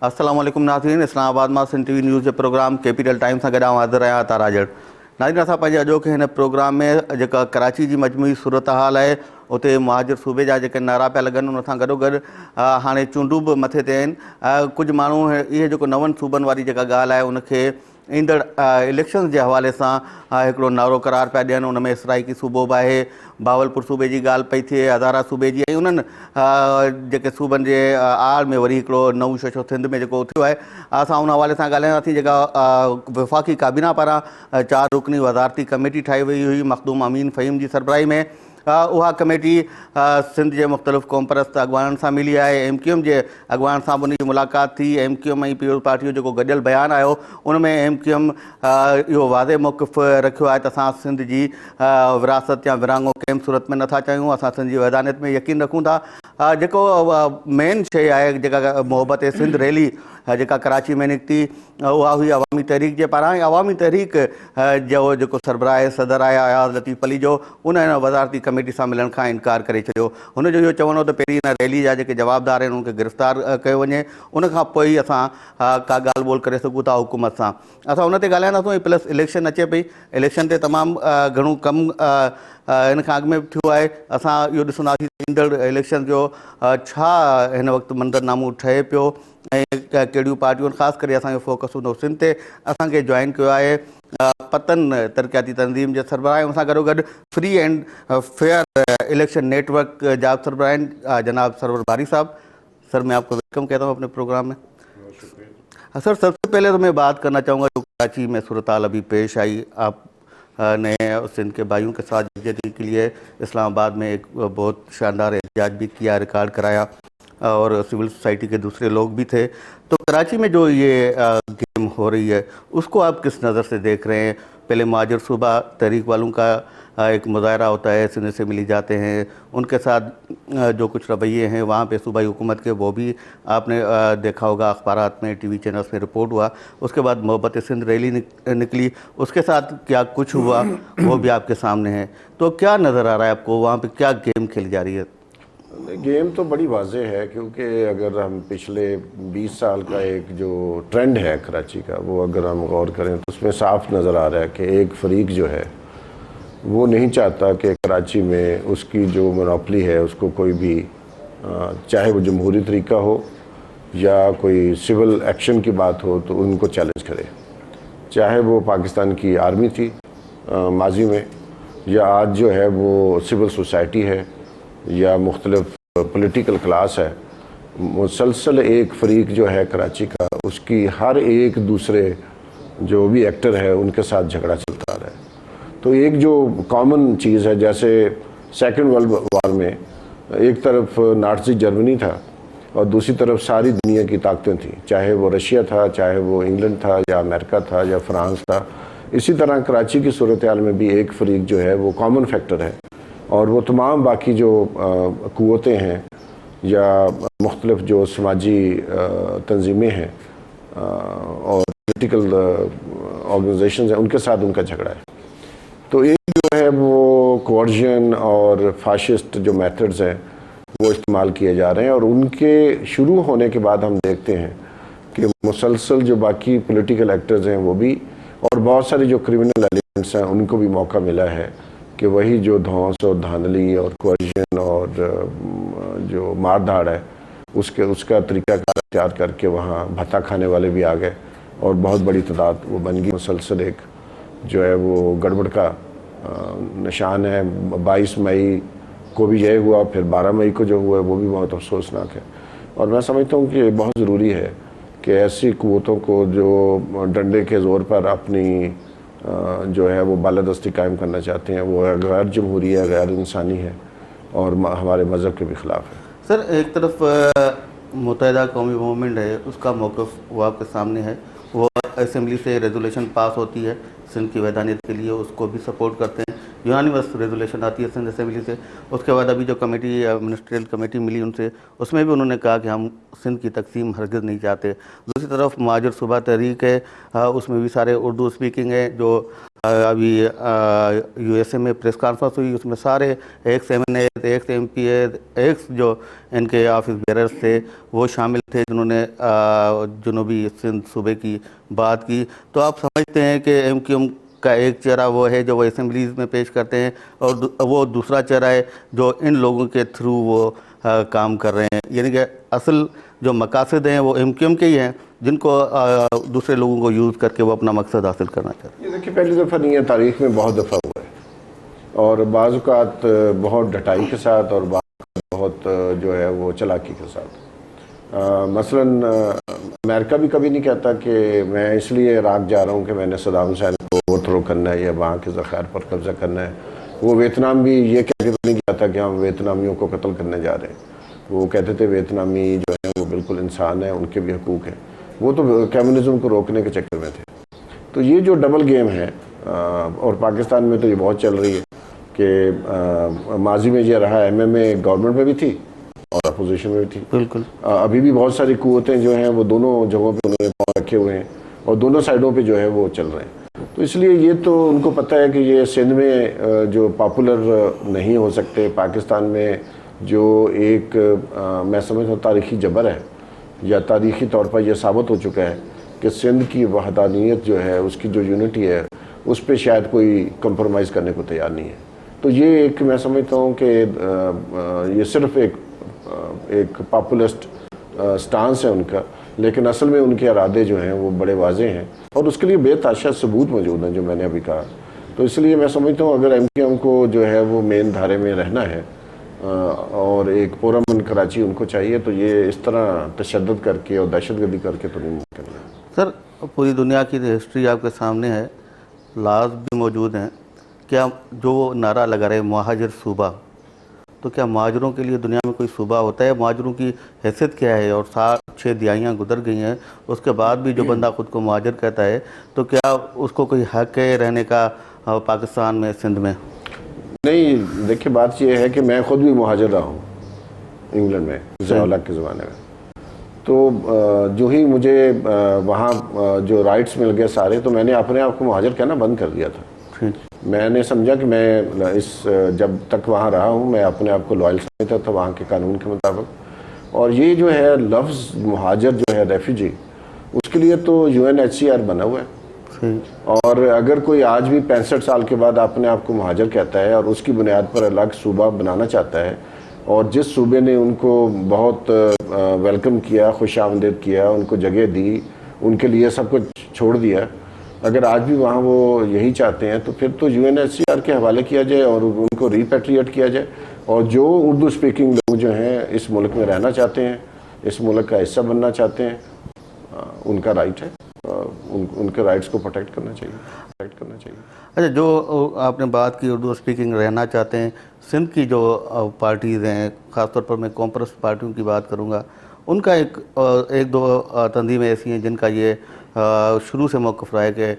अस्सलाम वालेकुम नाज़रीन, इस्लामाबाद मां सिंध टीवी न्यूज़ जे प्रोग्राम कैपिटल टाइम्स सां गॾु हाज़िर आहियां तारा जट। नाज़रीन, असां पंहिंजे अॼोके हिन प्रोग्राम में जेका कराची जी मजमूई सूरत हाल आहे, उते मुहाजिर सूबे जा जेके नारा पिया लॻनि, उन सां गॾोगॾु हाणे चूंडूं बि मथे ते आहिनि। कुझु माण्हू इहे जेको नवनि सूबनि वारी जेका ॻाल्हि आहे उनखे ईंदड़ इलेक्शन जे हवाले सां हिकिड़ो नारो करार पिया ॾियनि। उन में इसराइकी सूबो बि आहे, बावलपुर सूबे जी ॻाल्हि पई थिए, हज़ारा सूबे जी, ऐं उन्हनि जेके सूबनि जे आड़ में वरी हिकिड़ो नऊं शशो सिंध में जेको थियो आहे। असां उन हवाले सां ॻाल्हाईंदासीं। जेका वफ़ाक़ी काबीना पारां 4 रुकनी वज़ारती कमेटी ठाही वई हुई मखदूम अमीन फ़हीम जी सरबराही में। उहा कमेटी सिंध जे मुख़्तलिफ़ क़ौम परस्त अॻवाननि सां मिली आहे। MQM जे अॻवान सां बि उन जी मुलाक़ात थी। MQM ऐं पीपल्स पार्टी जो जेको गॾियल बयानु आयो, उन में MQM इहो वाज़े मौक़िफ़ रखियो आहे त असां सिंध जी विरासत या विरहाङो कंहिं सूरत में नथा चाहियूं। असां सिंध जी वहदानियत में यकीन रखूं था। जेको मेन शइ आहे, जेका मोहब्बत सिंध रैली जेका कराची में निकिती, उहा हुई अवामी तहरीक जे पारां। ऐं अवामी तहरीक जो जेको सरबराह सदर आहे अयाज़ लतीफ़ अली जो, उन हिन वज़ारती कमेटी सां मिलण खां इनकार करे छॾियो। हुनजो इहो चवणो त पहिरीं हिन रैली जा जेके जवाबदार आहिनि उनखे गिरफ़्तार कयो वञे, उनखां पोइ ई असां का ॻाल्हि ॿोल करे सघूं था हुकूमत सां। असां उन ते ॻाल्हाईंदासीं। ऐं प्लस इलेक्शन अचे पई, इलेक्शन ते तमामु घणो कमु इन खां अॻु में बि थियो आहे। असां इहो ॾिसंदासीं ईंदड़ इलेक्शन जो छा हिन वक़्तु मंज़रनामो ठहे पियो ऐं कहिड़ियूं पार्टियूं। ख़ासि करे असांजो फोकस हूंदो सिंध ते। असांखे जॉइन कयो आहे पतन तरक़ियाती तंज़ीम जे सरबराह, उन सां गॾोगॾु free and fair election network जा सरबराह आहिनि जनाब सरवर बारी साहब। सर, मैं आपको वेलकम कहता हूँ अपने प्रोग्राम में। सर, सबसे पहले तो मैं बात करना चाहूँगा जो कराची में सूरत हाल अभी पेश आई, आप ने सिंध के भाइयों के साथ यकजहती के लिए इस्लामाबाद में एक बहुत शानदार एहतजाज भी किया, रिकॉर्ड कराया, और सिविल सोसाइटी के दूसरे लोग भी थे। तो कराची में जो ये गेम हो रही है, उसको आप किस नज़र से देख रहे हैं? पहले मुहाजिर सूबा तहरीक वालों का एक मुजाहरा होता है, सिंध से मिली जाते हैं, उनके साथ जो कुछ रवैये हैं वहाँ पे सूबाई हुकूमत के, वो भी आपने देखा होगा अखबारात में, TV चैनल्स में रिपोर्ट हुआ। उसके बाद मोहब्बत सिंध रैली निकली, उसके साथ क्या कुछ हुआ वो भी आपके सामने है। तो क्या नज़र आ रहा है आपको, वहाँ पे क्या गेम खेली जा रही है? गेम तो बड़ी वाज़ेह है, क्योंकि अगर हम पिछले 20 साल का एक जो ट्रेंड है कराची का, वो अगर हम गौर करें तो उसमें साफ नज़र आ रहा है कि एक फ़रीक जो है वो नहीं चाहता कि कराची में उसकी जो मोनोपली है उसको कोई भी, चाहे वो जमहूरी तरीका हो या कोई सिविल एक्शन की बात हो, तो उनको चैलेंज करे। चाहे वो पाकिस्तान की आर्मी थी माजी में, या आज जो है वो सिविल सोसाइटी है, या मुख्तलिफ पॉलिटिकल क्लास है। मुसलसल एक फ़रीक जो है कराची का, उसकी हर एक दूसरे जो भी एक्टर है उनके साथ झगड़ा चलता रहा है। तो एक जो कॉमन चीज़ है, जैसे सेकंड वर्ल्ड वार में एक तरफ नाज़ी जर्मनी था और दूसरी तरफ सारी दुनिया की ताकतें थीं, चाहे वो रशिया था, चाहे वो इंग्लैंड था, या अमेरिका था, या फ्रांस था। इसी तरह कराची की सूरत हाल में भी एक फ़रीक जो है वो कॉमन फैक्टर है, और वो तमाम बाकी जो क़ुव्वतें हैं या मुख्तलिफ जो समाजी तंजीमें हैं और पॉलिटिकल ऑर्गेनाइजेशंस हैं, उनके साथ उनका झगड़ा है। तो एक जो है वो कोऑर्जन और फाशिस्ट जो मेथड्स हैं वो इस्तेमाल किए जा रहे हैं, और उनके शुरू होने के बाद हम देखते हैं कि मुसलसल जो बाकी पॉलिटिकल एक्टर्स हैं वो भी, और बहुत सारे जो क्रिमिनल एलिमेंट्स हैं उनको भी मौका मिला है कि वही जो धौंस और धांधली और कोऑर्जन और जो मार धाड़ है उसका तरीक़ाकार इख्तियार करके वहाँ भत्ता खाने वाले भी आ गए, और बहुत बड़ी तादाद वो बन गई। मुसलसल एक जो है वो गड़बड़ का निशान है। 22 मई को भी यह हुआ, फिर 12 मई को जो हुआ वो भी बहुत अफसोसनाक है। और मैं समझता हूँ कि बहुत ज़रूरी है कि ऐसी क़ुव्वतों को जो डंडे के ज़ोर पर अपनी जो है वो बालादस्ती कायम करना चाहते हैं, वो गैर जमहूरी है, गैर इंसानी है, और हमारे मज़हब के भी ख़िलाफ़ है। सर, एक तरफ मुत्तहिदा कौमी मूवमेंट है, उसका मौक़िफ़ वो आपके सामने है। वो असेंबली से रेजोल्यूशन पास होती है सिंध की वहदानियत के लिए, उसको भी सपोर्ट करते हैं। यूनानिमस रेजोल्यूशन आती है सिंध असेंबली से। उसके बाद अभी जो कमेटी मिनिस्ट्रियल कमेटी मिली उनसे, उसमें भी उन्होंने कहा कि हम सिंध की तकसीम हरगिज़ नहीं चाहते। दूसरी तरफ महाजर सूबा तहरीक है, उसमें भी सारे उर्दू स्पीकिंग है। जो अभी यूएसए में प्रेस कॉन्फ्रेंस हुई, उसमें सारे x MNA, x MP, x जो इनके ऑफिस बेरर्स थे वो शामिल थे, जिन्होंने जनूबी सिंध सूबे की बात की। तो आप समझते हैं कि MQM का एक चेहरा वो है जो वो असेंबलीज़ में पेश करते हैं, और वो दूसरा चेहरा है जो इन लोगों के थ्रू वो काम कर रहे हैं, यानी कि असल जो मकासद हैं वो MQM के ही हैं, जिनको दूसरे लोगों को यूज़ करके वो अपना मकसद हासिल करना चाहते हैं। ये देखिए, पहली दफ़ा नहीं है, तारीख़ में बहुत दफ़ा हुआ है, और बाज़ औक़ात बहुत ढटाई के साथ और बहुत जो है वो चालाकी के साथ। मसलन अमेरिका भी कभी नहीं कहता कि मैं इसलिए इराक़ जा रहा हूँ कि मैंने सदाम हुसैन को ओवरथ्रो करना है या वहाँ के ज़ख़ायर पर कब्ज़ा करना है। वो वियतनाम भी ये कह के नहीं कहता कि हम वियतनामियों को कत्ल करने जा रहे हैं। वो कहते थे वियतनामी जो है वो बिल्कुल इंसान है, उनके भी हकूक़ हैं। वो तो कम्युनिज़म को रोकने के चक्कर में थे। तो ये जो डबल गेम है, और पाकिस्तान में तो ये बहुत चल रही है कि माजी में ये रहा, MMA गवर्नमेंट में भी थी और अपोजिशन में भी थी। बिल्कुल अभी भी बहुत सारी कुव्वतें जो हैं वो दोनों जगहों पे उन्होंने पाँव रखे हुए हैं और दोनों साइडों पे जो है वो चल रहे हैं। तो इसलिए ये तो उनको पता है कि ये सिंध में जो पॉपुलर नहीं हो सकते। पाकिस्तान में जो एक मैं समझता हूँ तारीख़ी जबर है, या तारीख़ी तौर पर यह साबित हो चुका है कि सिंध की वहदानियत जो है, उसकी जो यूनिटी है, उस पर शायद कोई कंप्रोमाइज़ करने को तैयार नहीं है। तो ये एक मैं समझता हूँ कि ये सिर्फ एक पॉपुलिस्ट स्टांस है उनका, लेकिन असल में उनके इरादे जो हैं वो बड़े वाज़ेह हैं और उसके लिए बेतहाशा सबूत मौजूद हैं जो मैंने अभी कहा। तो इसलिए मैं समझता हूँ अगर MQM को जो है वो मेन धारे में रहना है और एक पुरअमन कराची उनको चाहिए, तो ये इस तरह तशद्दुद करके और दहशतगर्दी करके तो नहीं मुमकिन है। सर, पूरी दुनिया की हिस्ट्री आपके सामने है, लाज भी मौजूद हैं। क्या जो नारा लगा रहे महाजर सूबा, तो क्या महाजरों के लिए दुनिया में कोई सूबा होता है? महाजरों की हैसियत क्या है? और 7-6 दिहाइयाँ गुजर गई हैं, उसके बाद भी जो बंदा ख़ुद को महाजर कहता है, तो क्या उसको कोई हक़ है रहने का पाकिस्तान में, सिंध में? नहीं, देखिए बात यह है कि मैं ख़ुद भी मुहाजिर रहा हूँ इंग्लैंड में, ज़िया-उल-हक़ के ज़माने में। तो जो ही मुझे वहाँ जो राइट्स मिल गए सारे, तो मैंने अपने आप को मुहाजिर कहना बंद कर दिया था। मैंने समझा कि मैं जब तक वहाँ रहा हूँ मैं अपने आप को लॉयल समझता था वहाँ के कानून के मुताबिक। और ये जो है लफ्ज़ मुहाजिर जो है, रेफ्यूजी, उसके लिए तो UNHCR बना हुआ है। और अगर कोई आज भी 65 साल के बाद अपने आप को मुहाजिर कहता है और उसकी बुनियाद पर अलग सूबा बनाना चाहता है, और जिस सूबे ने उनको बहुत वेलकम किया, खुशामदीद किया, उनको जगह दी, उनके लिए सब कुछ छोड़ दिया, अगर आज भी वहाँ वो यही चाहते हैं, तो फिर तो UNHCR के हवाले किया जाए और उनको रिपेट्रिएट किया जाए। और जो उर्दू स्पीकिंग लोग जो हैं इस मुल्क में रहना चाहते हैं, इस मुल्क का हिस्सा बनना चाहते हैं, उनका राइट है, उनके राइट्स को प्रोटेक्ट करना चाहिए। अच्छा, जो आपने बात की उर्दू स्पीकिंग रहना चाहते हैं, सिंध की जो पार्टीज़ हैं, ख़ासतौर पर मैं कॉम्प्रेस पार्टियों की बात करूँगा, उनका एक दो तंजीमें ऐसी हैं जिनका ये शुरू से मौक़िफ़ रहा है कि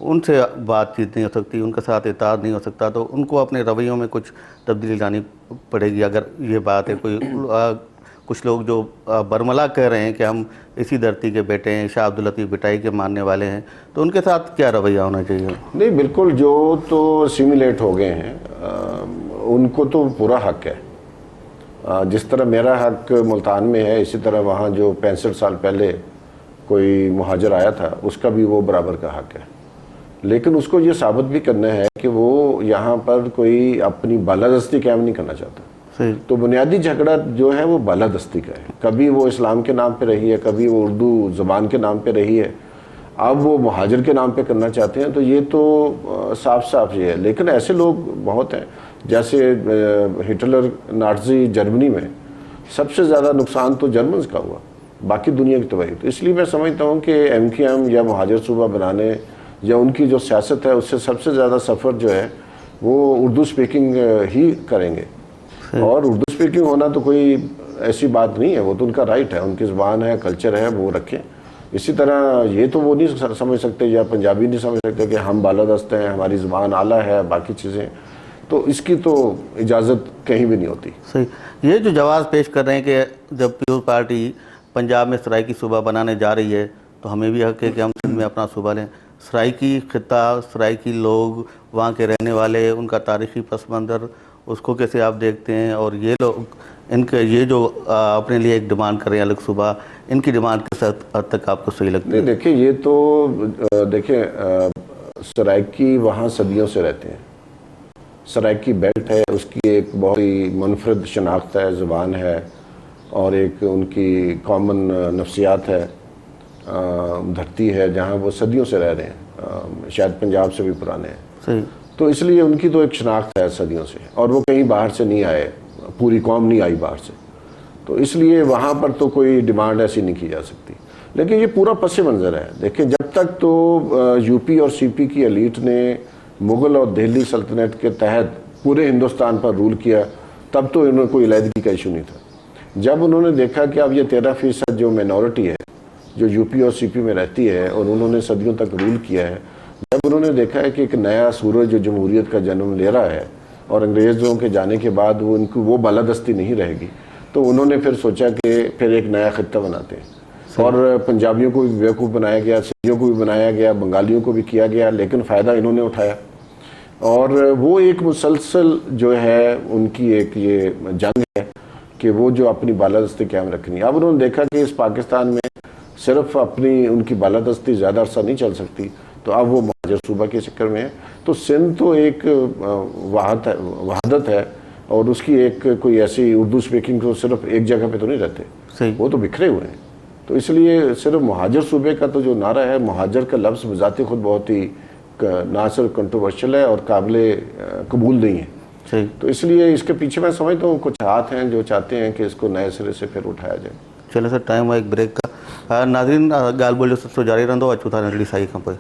उनसे बातचीत नहीं हो सकती, उनके साथ इत्तेहाद नहीं हो सकता, तो उनको अपने रवैयों में कुछ तब्दीली लानी पड़ेगी। अगर ये बात है, कुछ लोग जो बरमला कह रहे हैं कि हम इसी धरती के बेटे हैं, शाह अब्दुल लतीफ़ भुट्टो के मानने वाले हैं, तो उनके साथ क्या रवैया होना चाहिए? नहीं, बिल्कुल, जो तो सिमुलेट हो गए हैं उनको तो पूरा हक़ है। जिस तरह मेरा हक़ मुल्तान में है, इसी तरह वहाँ जो 65 साल पहले कोई मुहाजिर आया था उसका भी वो बराबर का हक़ है। लेकिन उसको ये साबित भी करना है कि वो यहाँ पर कोई अपनी बालादस्ती कायम नहीं करना चाहता। तो बुनियादी झगड़ा जो है वो बालादस्ती का है। कभी वो इस्लाम के नाम पे रही है, कभी वो उर्दू ज़बान के नाम पे रही है, अब वो मुहाजिर के नाम पे करना चाहते हैं। तो ये तो साफ साफ ये है। लेकिन ऐसे लोग बहुत हैं, जैसे हिटलर नाज़ी जर्मनी में सबसे ज़्यादा नुकसान तो जर्मन्स का हुआ, बाकी दुनिया की तबाही। तो इसलिए मैं समझता हूँ कि MQM या मुहाजिर सूबा बनाने या उनकी जो सियासत है उससे सबसे ज़्यादा सफ़र जो है वो उर्दू स्पीकिंग ही करेंगे। और उर्दू स्पीकिंग होना तो कोई ऐसी बात नहीं है, वो तो उनका राइट है, उनकी ज़बान है, कल्चर है, वो रखें। इसी तरह ये तो वो नहीं समझ सकते, या पंजाबी नहीं समझ सकते कि हम बालादस्त हैं, हमारी ज़बान आला है, बाकी चीज़ें। تو اس کی تو اجازت کہیں بھی نہیں ہوتی. صحیح. یہ جو جواز پیش کر رہے ہیں کہ جب پیپلز پارٹی پنجاب میں سرائکی صوبہ بنانے جا رہی ہے تو ہمیں بھی حق ہے کہ ہم سندھ میں اپنا صوبہ لیں. سرائکی خطہ، سرائکی لوگ، وہاں کے رہنے والے، ان کا تاریخی پس منظر، اس کو کیسے آپ دیکھتے ہیں؟ اور یہ لوگ ان کے یہ جو اپنے لیے ایک ڈیمانڈ کر رہے ہیں الگ صوبہ، ان کی ڈیمانڈ کس حد تک آپ کو صحیح لگتی ہے؟ نہیں دیکھیں، یہ تو دیکھیں سرائکی وہاں صدیوں سے رہتے ہیں. سرائکی بیلٹ ہے، اس کی ایک بہت ہی منفرد شناخت ہے، زبان ہے، اور ایک ان کی کامن نفسیات ہے، دھرتی ہے جہاں وہ صدیوں سے رہ رہے ہیں، شاید پنجاب سے بھی پرانے ہیں. صحیح. تو اس لیے ان کی تو ایک شناخت ہے صدیوں سے، اور وہ کہیں باہر سے نہیں آئے، پوری قوم نہیں آئی باہر سے. تو اس لیے وہاں پر تو کوئی ڈیمانڈ ایسی نہیں کی جا سکتی. لیکن یہ پورا پس منظر ہے. دیکھیں، جب تک تو یو پی اور سی پی کی ایلیٹ نے مغل اور دہلی سلطنت کے تحت پورے ہندوستان پر رول کیا، تب تو انہوں نے کوئی علیحدگی کا ایشو نہیں تھا. جب انہوں نے دیکھا کہ اب یہ 13% جو مینورٹی ہے جو یو پی اور سی پی میں رہتی ہے، اور انہوں نے صدیوں تک رول کیا ہے، جب انہوں نے دیکھا ہے کہ ایک نیا سورج جو جمہوریت کا جنم لے رہا ہے اور انگریزوں کے جانے کے بعد ان کی وہ بالادستی نہیں رہے گی، تو انہوں نے پھر سوچا کہ پھر ایک نیا خطہ بناتے ہیں. اور پنجابیوں کو بھی بیوقوف بنایا گیا، سندھیوں کو بھی بنایا گیا، بنگالیوں کو بھی کیا گیا، لیکن فائدہ انہوں نے اٹھایا. اور وہ ایک مسلسل جو ہے ان کی ایک یہ جنگ ہے کہ وہ جو اپنی بالادستی قائم رکھنی. اب انہوں نے دیکھا کہ اس پاکستان میں صرف اپنی ان کی بالادستی زیادہ عرصہ نہیں چل سکتی، تو اب وہ مہاجر صوبہ کے چکر میں ہے. تو سندھ تو ایک وحدت ہے، اور اس کی ایک کوئی ایسی اردو اسپیکنگ تو صرف ایک جگہ پہ تو نہیں رہتے، وہ تو بکھرے ہوئے ہیں. تو اس لیے صرف مہاجر صوبے کا تو جو نعرہ ہے، مہاجر کا لفظ بذات خود بہت ہی نہ صرف کنٹروورشل ہے اور قابل قبول نہیں ہے. تو اس لیے اس کے پیچھے میں سمجھتا ہوں کچھ ہاتھ ہیں جو چاہتے ہیں کہ اس کو نئے سرے سے پھر اٹھایا جائے. چلے سر، ٹائم ہے ایک بریک کا. ناظرین، گال بولو سب سے جاری رہندو اچھو تھا ننढड़ी साई खां पोइ.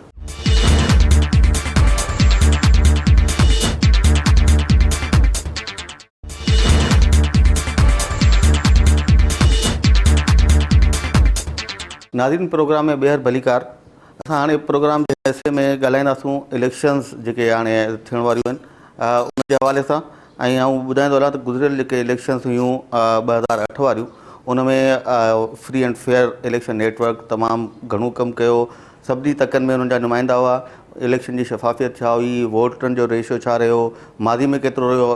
नाज़रीन, प्रोग्राम में ॿेहर भलीकार. असां हाणे प्रोग्राम जे हिसे में ॻाल्हाईंदासूं इलेक्शन्स जेके हाणे थियण वारियूं आहिनि उन जे हवाले सां. ऐं आउं ॿुधाईंदो हलां त गुज़िरियल जेके इलेक्शन्स हुयूं 2008 वारियूं, उन में free and fair election network तमामु घणो कमु कयो. सभिनी तकनि में उन्हनि जा नुमाइंदा हुआ. इलेक्शन जी शफ़ाफ़ियत छा हुई, वोटनि जो रेशियो छा रहियो, मादी में केतिरो रहियो,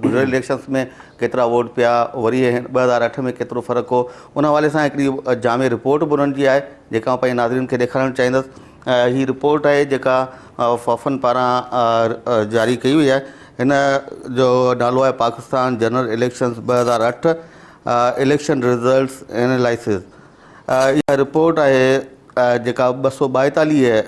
गुज़िरियल इलेक्शन्स में केतिरा वोट पिया, वरी 2008 में केतिरो फ़र्क़ु हो. उन हवाले सां हिकिड़ी जामे रिपोर्ट बि उन्हनि जी आहे जेका पंहिंजे नाज़रीन खे ॾेखारणु चाहींदुसि. हीअ रिपोर्ट आहे जेका फॉफन पारां जारी कई वई आहे. हिन जो नालो आहे Pakistan general elections 2008 election results analysis. इहा रिपोर्ट आहे जेका 242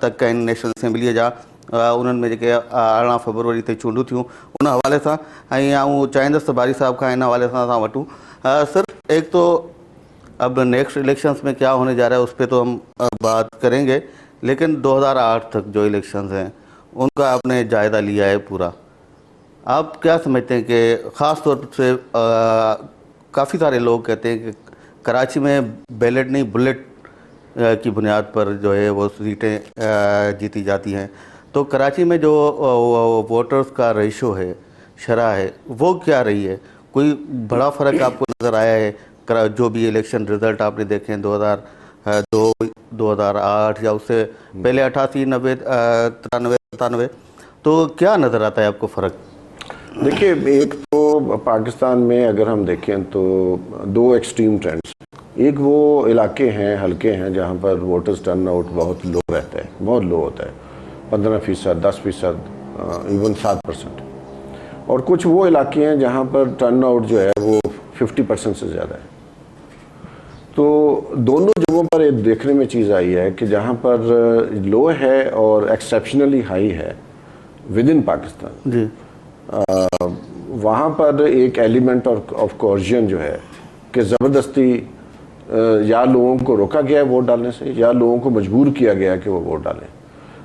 तक आहिनि नेशनल असेंबलीअ जा. उन्हनि में जेके 18 फरवरी ते चूंडूं थियूं उन हवाले सां. ऐं आउं चाहींदुसि त बारी साहब खां इन हवाले सां असां वठूं. सर, एक तो अब नेक्स्ट इलेक्शंस में क्या होने जा रहा है उस पर तो हम बात करेंगे, लेकिन 2008 तक जो इलेक्शंस हैं उनका आपने जायज़ा लिया है पूरा. आप क्या समझते हैं कि ख़ास तौर से काफ़ी सारे लोग कहते हैं कि कराची में बैलेट नहीं बुलेट की बुनियाद पर जो है वो सीटें जीती जाती हैं. तो कराची में जो वोटर्स का रेशो है, शरह है, वो क्या रही है? कोई बड़ा फ़र्क आपको नज़र आया है? जो भी इलेक्शन रिज़ल्ट आपने देखे हैं 2002, 2008 या उससे पहले 88, 90, 93, 97, तो क्या नज़र आता है आपको फ़र्क? देखिए, एक तो पाकिस्तान में अगर हम देखें तो दो एक्सट्रीम ट्रेंड्स. एक वो इलाके हैं, हल्के हैं, जहाँ पर वोटर्स टर्न आउट बहुत लो रहता है, बहुत लो होता है, 15%, 10%, इवन 7%. और कुछ वो इलाके हैं जहाँ पर टर्न आउट जो है वो 50% से ज़्यादा है. तो दोनों जगहों पर एक देखने में चीज़ आई है कि जहाँ पर लो है और एक्सेप्शनली हाई है विद इन पाकिस्तान जी, वहाँ पर एक एलिमेंट ऑफ कोर्जन जो है कि ज़बरदस्ती या लोगों को रोका गया है वोट डालने से, या लोगों को मजबूर किया गया है कि वो वोट डालें.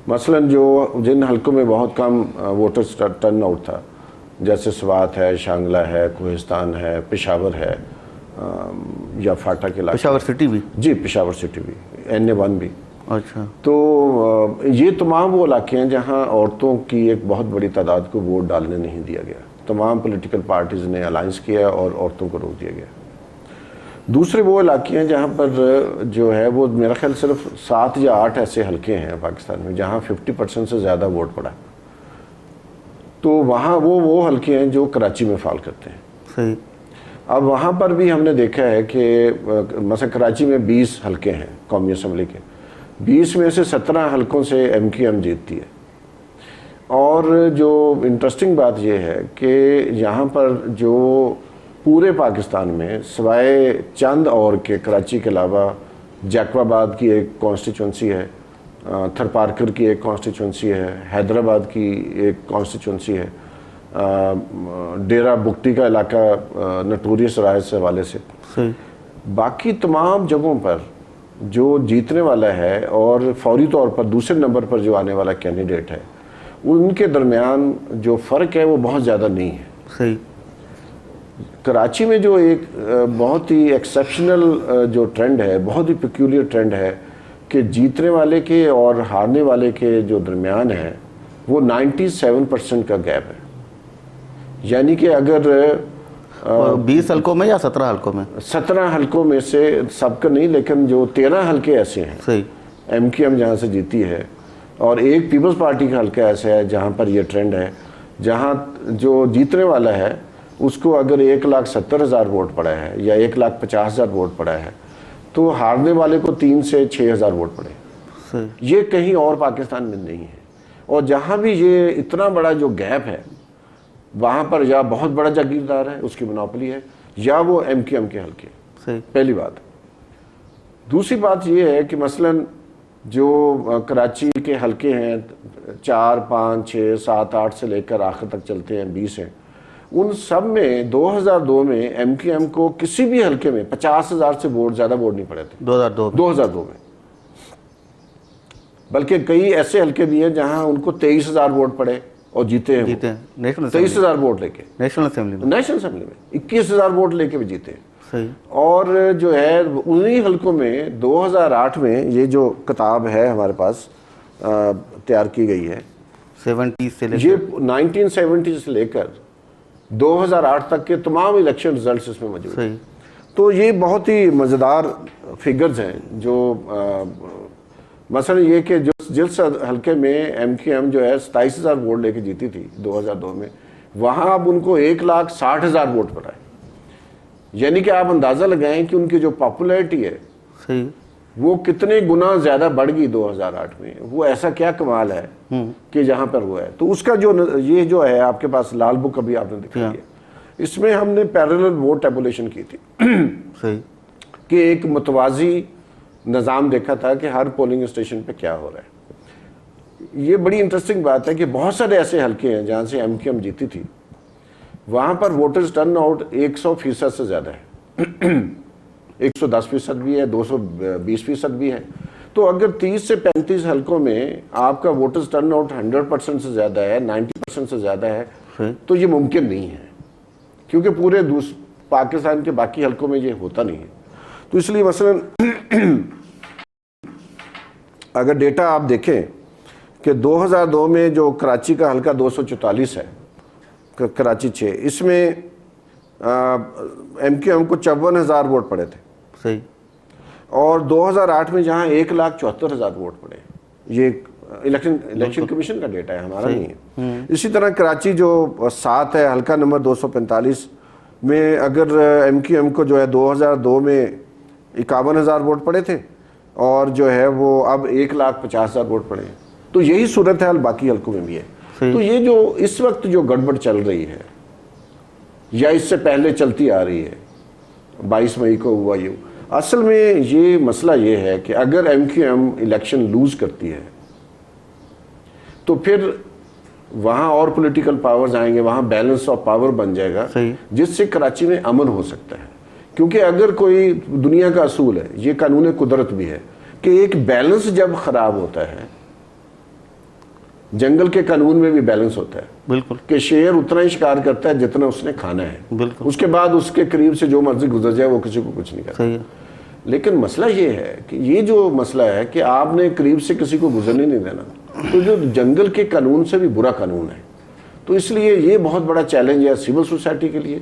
मसलन जो जिन हलकों में बहुत कम वोटर्स टर्न आउट था, जैसे स्वात है, शांगला है, कोहिस्तान है, पेशावर है, या फाटा के इलाके, पेशावर सिटी भी, जी पेशावर सिटी भी, NA1 भी, اچھا. تو یہ تمام وہ علاقے ہیں جہاں عورتوں کی ایک بہت بڑی تعداد کو ووٹ ڈالنے نہیں دیا گیا. تمام پولیٹیکل پارٹیز نے الائنس کیا اور عورتوں کو روک دیا گیا. دوسرے وہ علاقے ہیں جہاں پر جو ہے وہ میرا خیال صرف 7 یا 8 ایسے حلقے ہیں پاکستان میں جہاں 50% سے زیادہ ووٹ پڑا. تو وہاں وہ حلقے ہیں جو کراچی میں فال کرتے ہیں. صحیح. اب وہاں پر بھی ہم نے دیکھا ہے کہ مثلا کراچی میں 20 حلقے ہیں قومی اسمبلی کے. 20 میں سے 17 حلقوں سے MQM جیتتی ہے. اور جو انٹرسٹنگ بات یہ ہے کہ یہاں پر جو پورے پاکستان میں سوائے چند اور کے کراچی کے علاوہ جیکو آباد کی ایک کانسٹیچوئنسی ہے, تھرپارکر کی ایک کانسٹیچوئنسی ہے, حیدرآباد کی ایک کانسٹیچوئنسی ہے, ڈیرہ بگٹی کا علاقہ نٹوریس رائے سے حوالے سے. باقی تمام جگہوں پر جو جیتنے والا ہے اور فوری طور پر دوسرے نمبر پر جو آنے والا کینڈیڈیٹ ہے ان کے درمیان جو فرق ہے وہ بہت زیادہ نہیں ہے. صحیح. کراچی میں جو ایک بہت ہی ایکسیپشنل جو ٹرینڈ ہے, بہت ہی پیکیولر ٹرینڈ ہے کہ جیتنے والے کے اور ہارنے والے کے جو درمیان ہے وہ 97% کا گیپ ہے. یعنی کہ اگر 20 حلقوں میں یا 17 حلقوں میں؟ 17 حلقوں میں سے سب کا نہیں, لیکن جو 13 حلقے ایسے ہیں صحیح MQM جہاں سے جیتی ہے, اور ایک پیپلز پارٹی کا حلقہ ایسا ہے جہاں پر یہ ٹرینڈ ہے جہاں جو جیتنے والا ہے اس کو اگر 1,70,000 ووٹ پڑا ہے یا 1,50,000 ووٹ پڑا ہے تو ہارنے والے کو 3 سے 6,000 ووٹ پڑے. یہ کہیں اور پاکستان میں نہیں ہے. اور جہاں بھی یہ اتنا بڑا جو گیپ ہے وہاں پر یا بہت بڑا جاگیردار ہے, اس کی منوپلی ہے, یا وہ MQM کے حلقے. پہلی بات. دوسری بات یہ ہے کہ مثلاً جو کراچی کے حلقے ہیں 4, 5, 6, 7, 8 سے لے کر آخر تک چلتے ہیں 20 ہیں, ان سب میں 2002 میں MQM کو کسی بھی حلقے میں 50,000 سے زیادہ ووٹ نہیں پڑے تھے. 2002 میں. بلکہ کئی ایسے حلقے بھی ہیں جہاں ان کو 23,000 ووٹ پڑے اور جیتے ہیں. 23,000 ووٹ لے کے نیشنل اسمبلی میں 21,000 ووٹ لے کے بھی جیتے ہیں. اور جو ہے انہی حلقوں میں 2008 میں یہ جو کتاب ہے ہمارے پاس تیار کی گئی ہے, 70 سے لے یہ 1970 سے لے کر 2008 تک کے تمام الیکشن ریزلٹس اس میں موجود ہیں. تو یہ بہت ہی مزیدار فگرز ہیں جو مثلا یہ کہ جس حلقے میں MQM جو ہے 27,000 ووٹ لے کے جیتی تھی 2002 میں, وہاں اب ان کو 1,60,000 ووٹ پڑا ہے. یعنی کہ آپ اندازہ لگائیں کہ ان کی جو پاپولیرٹی ہے وہ کتنے گنا زیادہ بڑھ گئی 2008 میں. وہ ایسا کیا کمال ہے کہ جہاں پر ہوا ہے. تو اس کا جو یہ جو ہے آپ کے پاس لال بک ابھی آپ نے دکھائی ہے, اس میں ہم نے پیرلل ووٹ ٹیبولیشن کی تھی کہ ایک متوازی نظام دیکھا تھا کہ ہر پولنگ اسٹیشن پہ کیا ہو رہا ہے. یہ بڑی انٹرسٹنگ بات ہے کہ بہت سارے ایسے حلقے ہیں جہاں سے MQM جیتی تھی, وہاں پر ووٹرز ٹرن آؤٹ 100% سے زیادہ ہے. 110% بھی ہے, 220% بھی ہے. تو اگر 30 سے 35 حلقوں میں آپ کا ووٹرز ٹرن آؤٹ 100% سے زیادہ ہے, 90% سے زیادہ ہے, تو یہ ممکن نہیں ہے کیونکہ پورے پاکستان کے باقی حلقوں میں یہ ہوتا نہیں ہے. تو اس لیے مثلا اگر ڈیٹا آپ دیکھیں کہ 2002 میں جو کراچی کا حلقہ 244 ہے, کراچی 6, اس میں MQM کو 54,000 ووٹ پڑے تھے. اور 2008 میں جہاں 1,74,000 ووٹ پڑے. یہ الیکشن کمیشن کا ڈیٹا ہے, ہمارا نہیں ہے. اسی طرح کراچی جو 7 ہے, حلقہ نمبر 245 میں اگر MQM کو جو ہے 2002 میں 51,000 ووٹ پڑے تھے اور جو ہے وہ اب 1,50,000 ووٹ پڑے ہیں. تو یہی صورتحال باقی حلقوں میں بھی ہے. تو یہ جو اس وقت جو گڑبڑ چل رہی ہے یا اس سے پہلے چلتی آ رہی ہے, 22 مئی کو ہوا یہ, اصل میں یہ مسئلہ یہ ہے کہ اگر MQM الیکشن لوز کرتی ہے تو پھر وہاں اور پولیٹیکل پاورز آئیں گے, وہاں بیلنس آف پاور بن جائے گا جس سے کراچی میں امن ہو سکتا ہے. کیونکہ اگر کوئی دنیا کا اصول ہے, یہ قانون قدرت بھی ہے کہ ایک بیلنس جب خراب ہوتا ہے, جنگل کے قانون میں بھی بیلنس ہوتا ہے بالکل کہ شیر اتنا ہی شکار کرتا ہے جتنا اس نے کھانا ہے, اس کے بعد اس کے قریب سے جو مرضی گزر جائے وہ کسی کو کچھ نہیں کرتا. لیکن مسئلہ یہ ہے کہ یہ جو مسئلہ ہے کہ آپ نے قریب سے کسی کو گزرنے نہیں دینا، تو جو جنگل کے قانون سے بھی برا قانون ہے. تو اس لیے یہ بہت بڑا چیلنج ہے سول سوسائٹی کے لیے،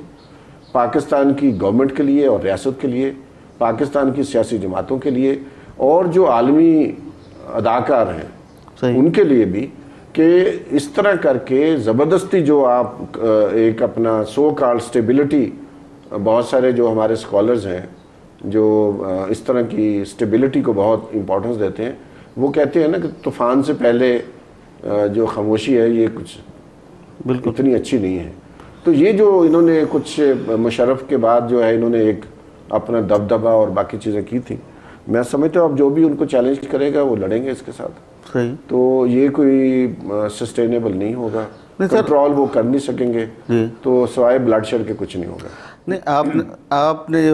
پاکستان کی گورنمنٹ کے لیے اور ریاست کے لیے، پاکستان کی سیاسی جماعتوں کے لیے، اور جو عالمی اداکار ہیں ان کے لیے بھی، کہ اس طرح کر کے زبردستی جو آپ ایک اپنا سو کال سٹیبلٹی، بہت سارے جو ہمارے اسکالرز ہیں جو اس طرح کی سٹیبلٹی کو بہت امپورٹنس دیتے ہیں، وہ کہتے ہیں نا کہ طوفان سے پہلے جو خاموشی ہے یہ کچھ بالکل اتنی اچھی نہیں ہے. تو یہ جو انہوں نے کچھ مشرف کے بعد جو ہے انہوں نے ایک اپنا دبدبہ اور باقی چیزیں کی تھیں، میں سمجھتا ہوں اب جو بھی ان کو چیلنج کرے گا وہ لڑیں گے اس کے ساتھ. صحیح. تو یہ کوئی سسٹینیبل نہیں ہوگا، کنٹرول وہ کر نہیں سکیں گے، تو سوائے بلڈ شیڈ کے کچھ نہیں ہوگا. نہیں، آپ نے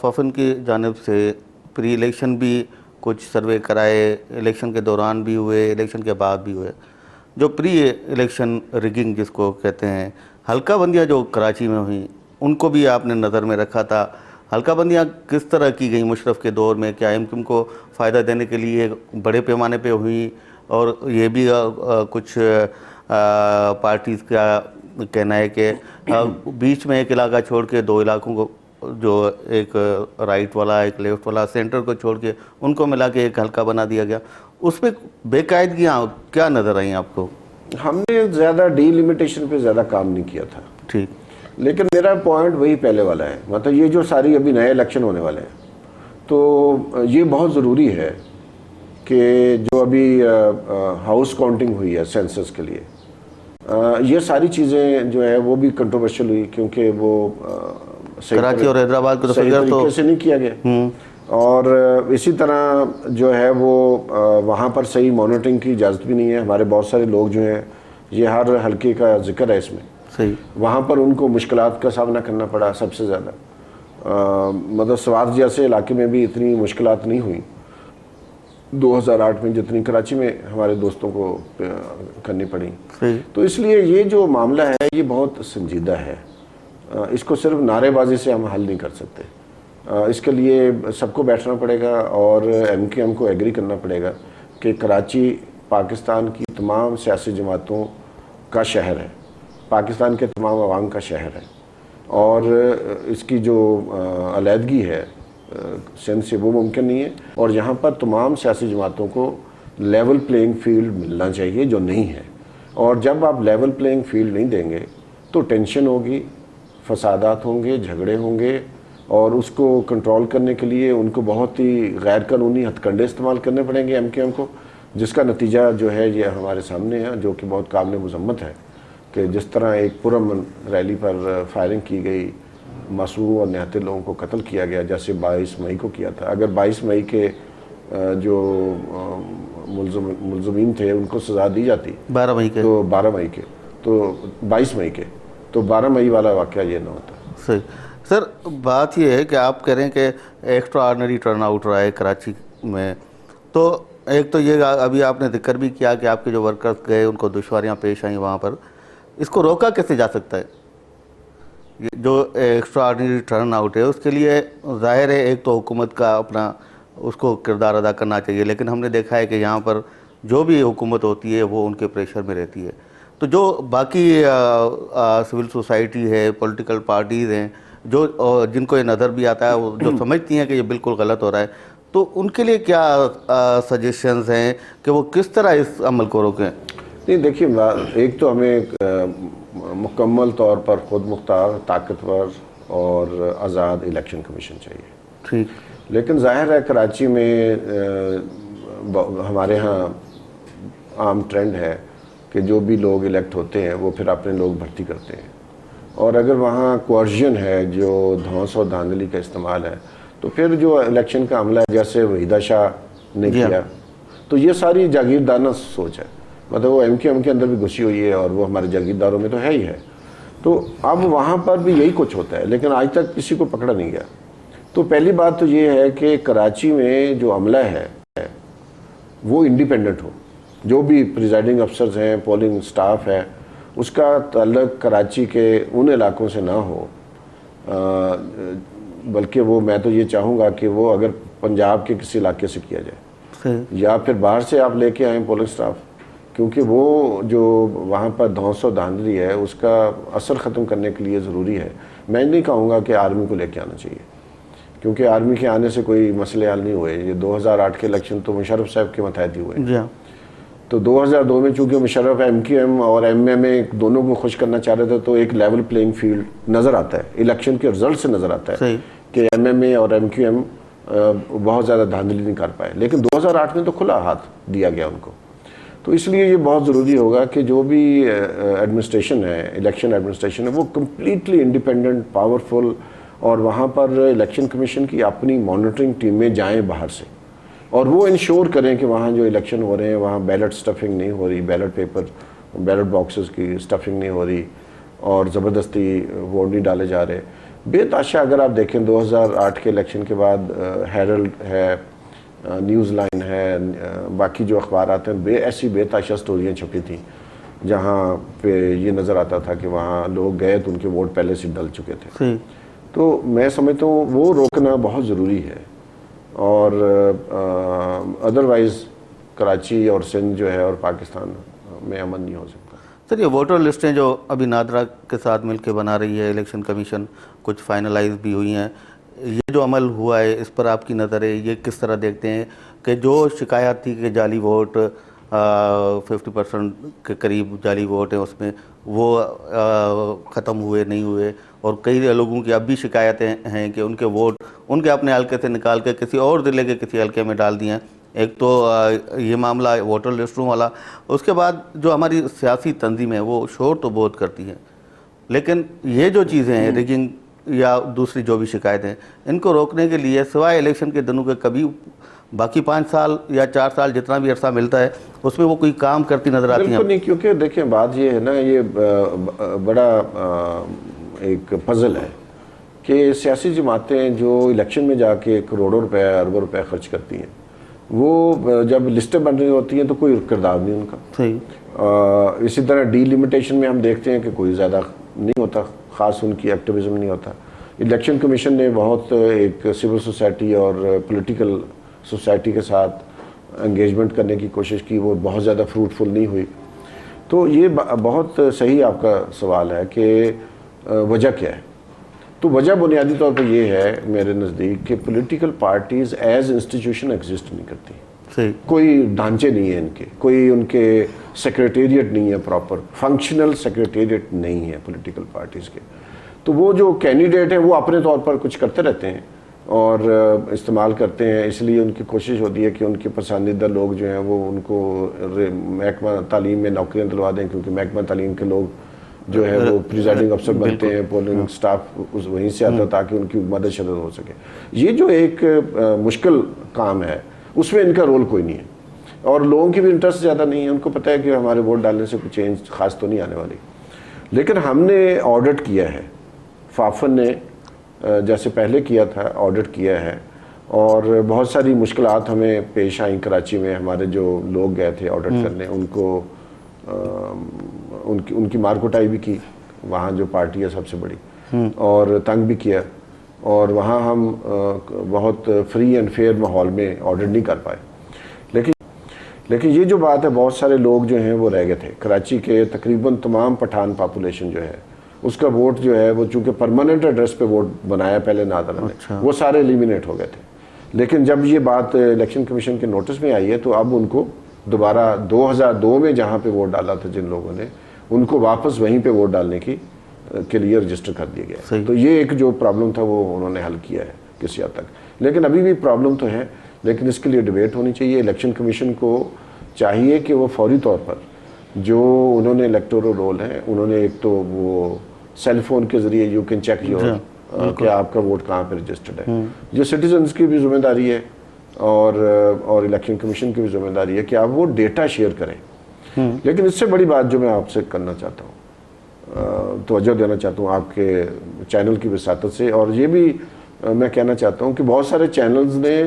ففن کی جانب سے پری الیکشن بھی کچھ سروے کرائے، الیکشن کے دوران بھی ہوئے، الیکشن کے بعد بھی ہوئے. جو پری الیکشن ریگنگ جس کو کہتے ہیں، حلقہ بندیاں جو کراچی میں ہوئیں ان کو بھی آپ نے نظر میں رکھا تھا. حلقہ بندیاں کس طرح کی گئیں مشرف کے دور میں؟ کیا ایم کو فائدہ دینے کے لیے بڑے پیمانے پہ ہوئیں؟ اور یہ بھی کچھ پارٹیز کا کہنا ہے کہ بیچ میں ایک علاقہ چھوڑ کے دو علاقوں کو، جو ایک رائٹ والا ایک لیفٹ والا، سینٹر کو چھوڑ کے ان کو ملا کے ایک حلقہ بنا دیا گیا. اس پہ بے قاعدگیاں کیا نظر آئیں آپ کو؟ ہم نے زیادہ ڈی لمیٹیشن پہ زیادہ کام نہیں کیا تھا. ٹھیک. لیکن میرا پوائنٹ وہی پہلے والا ہے، مطلب یہ جو ساری ابھی نئے الیکشن ہونے والے ہیں، تو یہ بہت ضروری ہے کہ جو ابھی ہاؤس کاؤنٹنگ ہوئی ہے سینسس کے لیے، یہ ساری چیزیں جو ہے وہ بھی کنٹروورشل ہوئی، کیونکہ وہ کراچی اور حیدرآباد کو صحیح طریقے سے نہیں کیا گیا. اور اسی طرح جو ہے وہ وہاں پر صحیح مانیٹرنگ کی اجازت بھی نہیں ہے. ہمارے بہت سارے لوگ جو ہیں، یہ ہر حلقے کا ذکر ہے اس میں، صحیح، وہاں پر ان کو مشکلات کا سامنا کرنا پڑا سب سے زیادہ. مطلب سوات جیسے علاقے میں بھی اتنی مشکلات نہیں ہوئیں 2008 میں جتنی کراچی میں ہمارے دوستوں کو کرنی پڑی. تو اس لیے یہ جو معاملہ ہے یہ بہت سنجیدہ ہے. اس کو صرف نعرے بازی سے ہم حل نہیں کر سکتے. اس کے لیے سب کو بیٹھنا پڑے گا اور ایم کو ایگری کرنا پڑے گا کہ کراچی پاکستان کی تمام سیاسی جماعتوں کا شہر ہے، پاکستان کے تمام عوام کا شہر ہے، اور اس کی جو علیحدگی ہے سندھ سے وہ ممکن نہیں ہے. اور یہاں پر تمام سیاسی جماعتوں کو لیول پلینگ فیلڈ ملنا چاہیے، جو نہیں ہے. اور جب آپ لیول پلینگ فیلڈ نہیں دیں گے تو ٹینشن ہوگی، فسادات ہوں گے، جھگڑے ہوں گے، اور اس کو کنٹرول کرنے کے لیے ان کو بہت ہی غیر قانونی ہتھ کنڈے استعمال کرنے پڑیں گے ایم کو، جس کا نتیجہ جو ہے یہ ہمارے سامنے ہے، جو کہ بہت قابل مذمت ہے کہ جس طرح ایک پرامن ریلی پر فائرنگ کی گئی، معصوم اور نہتے لوگوں کو قتل کیا گیا، جیسے 22 مئی کو کیا تھا. اگر 22 مئی کے جو ملزمین تھے ان کو سزا دی جاتی 12 مئی کے، تو 12 مئی کے، تو 22 مئی کے، تو 12 مئی والا واقعہ یہ نہ ہوتا. صحیح. سر، بات یہ ہے کہ آپ کہہ رہے ہیں کہ ایکسٹرا آرڈنری ٹرن آؤٹ رہا ہے کراچی میں. تو ایک تو یہ ابھی آپ نے ذکر بھی کیا کہ آپ کے جو ورکرز گئے ان کو دشواریاں پیش آئیں وہاں پر. اس کو روکا کیسے جا سکتا ہے؟ جو ایکسٹرا آرڈنری ٹرن آؤٹ ہے اس کے لیے ظاہر ہے ایک تو حکومت کا اپنا اس کو کردار ادا کرنا چاہیے، لیکن ہم نے دیکھا ہے کہ یہاں پر جو بھی حکومت ہوتی ہے وہ ان کے پریشر میں رہتی ہے. تو جو باقی سول سوسائٹی ہے، پولیٹیکل پارٹیز ہیں، جو جن کو یہ نظر بھی آتا ہے، وہ جو سمجھتی ہیں کہ یہ بالکل غلط ہو رہا ہے، تو ان کے لیے کیا سجیشنز ہیں کہ وہ کس طرح اس عمل کو روکیں؟ نہیں، دیکھیے، ایک تو ہمیں مکمل طور پر خود مختار، طاقتور اور آزاد الیکشن کمیشن چاہیے. ٹھیک. لیکن ظاہر ہے کراچی میں ہمارے ہاں عام ٹرینڈ ہے کہ جو بھی لوگ الیکٹ ہوتے ہیں وہ پھر اپنے لوگ بھرتی کرتے ہیں، اور اگر وہاں کوارژن ہے، جو دھونس اور دھاندلی کا استعمال ہے، تو پھر جو الیکشن کا عملہ ہے جیسے وحیدہ شاہ نے کیا، تو یہ ساری جاگیردارانہ سوچ ہے. مطلب وہ ایم کے اندر بھی گھسی ہوئی ہے اور وہ ہمارے جاگیرداروں میں تو ہے ہی ہے. تو اب وہاں پر بھی یہی کچھ ہوتا ہے، لیکن آج تک کسی کو پکڑا نہیں گیا. تو پہلی بات تو یہ ہے کہ کراچی میں جو عملہ ہے وہ انڈیپینڈنٹ ہو. جو بھی پریزائڈنگ افسرز ہیں، پولنگ سٹاف ہے، اس کا تعلق کراچی کے ان علاقوں سے نہ ہو، بلکہ وہ، میں تو یہ چاہوں گا کہ وہ اگر पंजाब के किसी इलाके से किया जाए صحیح या फिर बाहर से आप लेके आए पोलिंग स्टाफ, क्योंकि वो जो वहाँ पर धौंस और धांधली है उसका असर ख़त्म करने के लिए ज़रूरी है। मैं नहीं कहूँगा कि आर्मी को लेके आना चाहिए, क्योंकि आर्मी के आने से कोई मसले हल नहीं हुए। ये 2008 के इलेक्शन तो मुशर्रफ साहब के मतहत ही हुए। جی ہاں तो 2002 में चूँकि मुशर्रफ MQM और MMA दोनों को खुश करना चाह रहे थे, तो एक लेवल प्लेइंग फील्ड नज़र आता है, इलेक्शन के रिजल्ट से नज़र आता है صحیح कि MMA और MQM बहुत ज़्यादा धांधली नहीं कर पाए। लेकिन 2008 में तो खुला हाथ दिया गया उनको। तो इसलिए ये बहुत ज़रूरी होगा कि जो भी एडमिनिस्ट्रेशन है, इलेक्शन एडमिनिस्ट्रेशन है, वो कम्प्लीटली इंडिपेंडेंट, पावरफुल, और वहाँ पर इलेक्शन कमीशन की अपनी मॉनिटरिंग टीमें जाएँ बाहर से, और वो इंश्योर करें कि वहाँ जो इलेक्शन हो रहे हैं वहाँ बैलेट स्टफिंग नहीं हो रही, बैलेट पेपर, बैलेट बॉक्सेस की स्टफिंग नहीं हो रही, और ज़बरदस्ती वोट नहीं डाले जा रहे। बेताशा अगर आप देखें 2008 के इलेक्शन के बाद हेरल्ड है, न्यूज़ लाइन है, बाकी जो अखबार आते हैं, ऐसी बेताशा स्टोरियाँ छपी थी जहाँ पे ये नज़र आता था कि वहाँ लोग गए तो उनके वोट पहले से डल चुके थे। صحیح तो मैं समझता हूँ वो रोकना बहुत ज़रूरी है, और अदरवाइज़ कराची और सिंध जो है और पाकिस्तान में अमन नहीं हो सकता। سر یہ ووٹر لسٹیں جو ابھی نادرا کے ساتھ مل کے بنا رہی ہے الیکشن کمیشن، کچھ فائنلائز بھی ہوئی ہیں، یہ جو عمل ہوا ہے اس پر آپ کی نظر ہے، یہ کس طرح دیکھتے ہیں کہ جو شکایات تھی کہ جعلی ووٹ 50% کے قریب جعلی ووٹ ہیں اس میں، وہ ختم ہوئے نہیں ہوئے، اور کئی لوگوں کی اب بھی شکایتیں ہیں کہ ان کے ووٹ ان کے اپنے حلقے سے نکال کے کسی اور ضلع کے کسی حلقے میں ڈال دیے ہیں۔ ایک تو یہ معاملہ ووٹر لسٹوں والا، اس کے بعد جو ہماری سیاسی تنظیم ہے وہ شور تو بہت کرتی ہیں، لیکن یہ جو چیزیں ہیں ریگنگ یا دوسری جو بھی شکایتیں، ان کو روکنے کے لیے سوائے الیکشن کے دنوں کے کبھی باقی 5 سال یا 4 سال جتنا بھی عرصہ ملتا ہے اس میں وہ کوئی کام کرتی نظر آتی ہیں؟ بالکل نہیں، کیونکہ دیکھیں بات یہ ہے نا، یہ بڑا ایک پزل ہے کہ سیاسی جماعتیں جو الیکشن میں جا کے کروڑوں روپے اربوں روپے خرچ کرتی ہیں، وہ جب لسٹیں بن رہی ہوتی ہیں تو کوئی کردار نہیں ان کا۔ صحیح اسی طرح ڈی لیمیٹیشن میں ہم دیکھتے ہیں کہ کوئی زیادہ نہیں ہوتا، خاص ان کی ایکٹیویزم نہیں ہوتا۔ الیکشن کمیشن نے بہت ایک سول سوسائٹی اور پولیٹیکل سوسائٹی کے ساتھ انگیجمنٹ کرنے کی کوشش کی، وہ بہت زیادہ فروٹفل نہیں ہوئی۔ تو یہ بہت صحیح آپ کا سوال ہے کہ وجہ کیا ہے؟ تو وجہ بنیادی طور پہ یہ ہے میرے نزدیک کہ political parties as institution exist نہیں کرتی، صحیح کوئی ڈھانچے نہیں ہیں ان کے، کوئی ان کے سیکریٹریٹ نہیں ہے، پراپر فنکشنل سیکریٹریٹ نہیں ہے پولیٹیکل پارٹیز کے۔ تو وہ جو کینڈیڈیٹ ہیں وہ اپنے طور پر کچھ کرتے رہتے ہیں اور استعمال کرتے ہیں، اس لیے ان کی کوشش ہوتی ہے کہ ان کے پسندیدہ لوگ جو ہیں وہ ان کو محکمہ تعلیم میں نوکریاں دلوا دیں، کیونکہ محکمہ تعلیم کے لوگ جو ہے وہ پریزائڈنگ افسر بنتے ہیں، پولنگ سٹاف وہیں سے آتا ہے تاکہ ان کی مدد شدت ہو سکے۔ یہ جو ایک مشکل کام ہے اس میں ان کا رول کوئی نہیں ہے، اور لوگوں کی بھی انٹرسٹ زیادہ نہیں ہے، ان کو پتہ ہے کہ ہمارے ووٹ ڈالنے سے کوئی چینج خاص تو نہیں آنے والی۔ لیکن ہم نے آڈٹ کیا ہے، فافن نے جیسے پہلے کیا تھا آڈٹ کیا ہے، اور بہت ساری مشکلات ہمیں پیش آئیں کراچی میں۔ ہمارے جو لوگ گئے تھے آڈٹ کرنے، ان کو ان کی مار کٹائی بھی کی وہاں جو پارٹی ہے سب سے بڑی، اور تنگ بھی کیا، اور وہاں ہم بہت فری اینڈ فیئر ماحول میں آڈٹ نہیں کر پائے۔ لیکن یہ جو بات ہے، بہت سارے لوگ جو ہیں وہ رہ گئے تھے کراچی کے، تقریباً تمام پٹھان پاپولیشن جو ہے اس کا ووٹ جو ہے وہ چونکہ پرماننٹ ایڈریس پہ ووٹ بنایا پہلے نادرا نے، وہ سارے ایلیمینیٹ ہو گئے تھے۔ لیکن جب یہ بات الیکشن کمیشن کے نوٹس میں آئی ہے تو اب ان کو دوبارہ 2002 میں جہاں پہ ووٹ ڈالا تھا جن لوگوں نے، ان کو واپس وہیں پہ ووٹ ڈالنے کے لیے رجسٹر کر دیا گیا۔ تو یہ ایک جو پرابلم تھا وہ انہوں نے حل کیا ہے کسی حد تک، لیکن ابھی بھی پرابلم تو ہے، لیکن اس کے لیے ڈیبیٹ ہونی چاہیے۔ الیکشن کمیشن کو چاہیے کہ وہ فوری طور پر جو انہوں نے الیکٹورل رول ہے، انہوں نے ایک تو وہ سیل فون کے ذریعے یو کین چیک یور کہ آپ کا ووٹ کہاں پہ رجسٹرڈ ہے، جو سٹیزنز کی بھی ذمہ داری ہے اور الیکشن کمیشن کی بھی ذمہ داری ہے کہ آپ وہ ڈیٹا شیئر کریں۔ لیکن اس سے بڑی بات جو میں آپ سے کرنا چاہتا ہوں، توجہ دینا چاہتا ہوں آپ کے چینل کی وساطت سے، اور یہ بھی میں کہنا چاہتا ہوں کہ بہت سارے چینلز نے